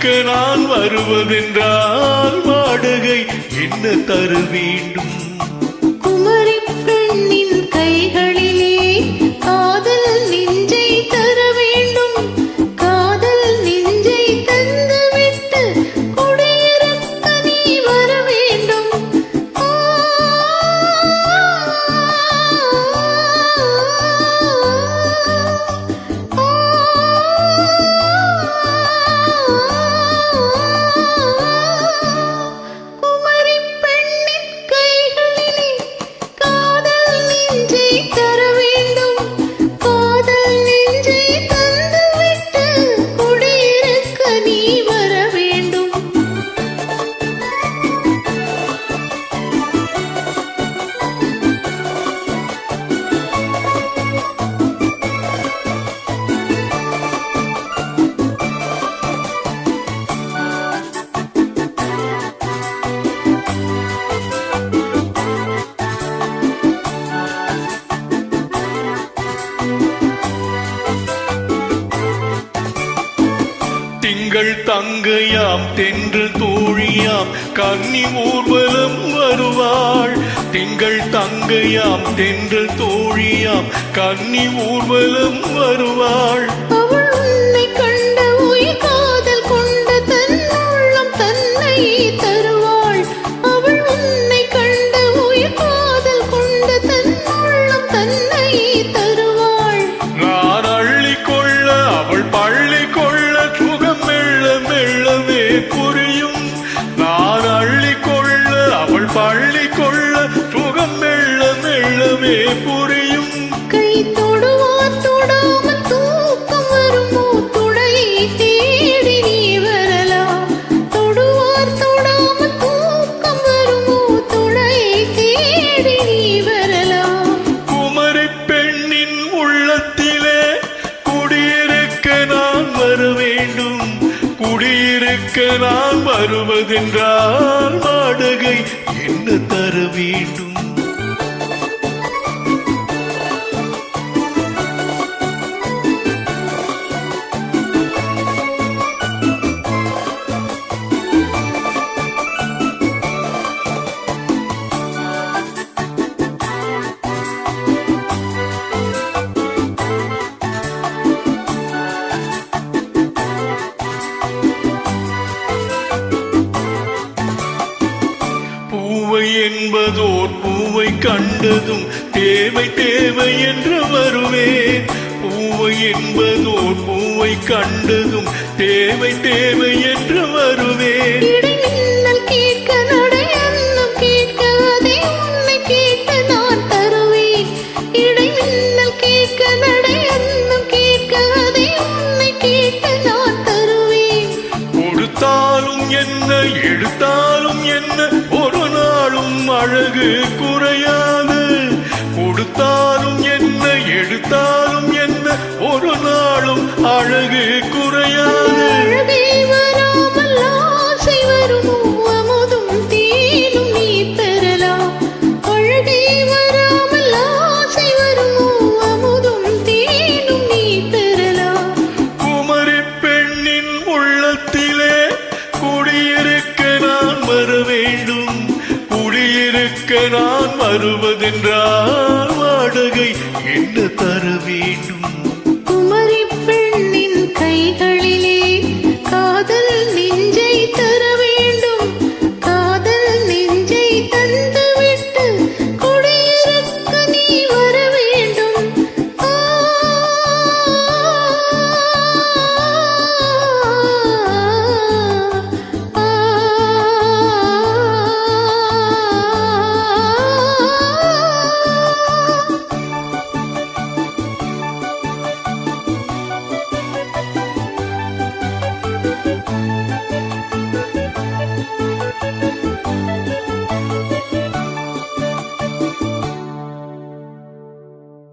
குடியிருக்க நான் வருவதென்றால் வாடகை என்ன தர வேண்டும்? குமரி பெண்ணின் கைகளிலே காதல் நெஞ்சை தர வேண்டும். காதல் நெஞ்சை தந்துவிட்டு குடியிருக்க நீ வர வேண்டும். குமரி பெண்ணின் கைகளிலே காதல் நெஞ்சை தர வேண்டும். காதல் நெஞ்சை தந்துவிட்டு குடியிருக்க நீ வர வேண்டும். திங்கள் தங்கையாம் தென்றல் தோழியாம் கன்னி ஊர்வலம் வருவாள். திங்கள் தங்கையாம் தென்றல் தோழியாம் கன்னி ஊர்வலம் வருவாள். அவள் உன்னை கண்ட உயிர் காதல் கொண்ட தன் உள்ளம் தன்னை தருவாள். அவள் உன்னை கண்ட உயிர் காதல் கொண்ட தன் உள்ளம் தன்னை தருவாள். நான் அள்ளி கொள்ள அவள் பள்ளி கொள்ள சுகம் மெல்ல மெல்லவே புரியும். நான் அள்ளி கொள்ள அவள் பள்ளி கொள்ள சுகம் மெல்ல மெல்லவே புரியும். கை தொடுவார் தொடாமல் தூக்கம் வருமோ? துணையை தேடி நீ வரலாம். தொடுவார் தொடாமல் தூக்கம் வருமோ? துணையை தேடி நீ வரலாம். குமரி பெண்ணின் உள்ளத்திலே குடியிருக்க நான் வர வேண்டும். குடியிருக்க நான் வருவதென்றால் வாடகை என்ன தர வேண்டும்? பூவை என்பதோர் பூவை கண்டதும் தேவை தேவை என்று வருவேன். பூவை என்பதோர் பூவை கண்டதும் தேவை தேவை என்று வருவேன். இடைமின்னல் கேட்க நடை அன்னம் கேட்க அதை உன்னை கேட்க நான் தருவேன். இடைமின்னல் கேட்க நடை அன்னம் கேட்க அதை உன்னை கேட்க நான் தருவேன். கொடுத்தாலும் என்ன எடுத்தாலும் என்ன ஒரு நாளும் அழகு குறையாது. கொடுத்தாலும் என்ன எடுத்தாலும் என்ன ஒரு நாளும் அழகு குறையாது. அழகே வராமல் ஆசை வருமோ? அமுதும் தேனும் நீ பெறலாம். அழகே வராமல் ஆசை வருமோ? அமுதும் தேனும் நீ பெறலாம். குமரி பெண்ணின் உள்ளத்திலே குடியிருக்க நான் வர வேண்டும். குடியிருக்க நான் வருவதென்றால் வாடகை என்ன தர வேண்டும்?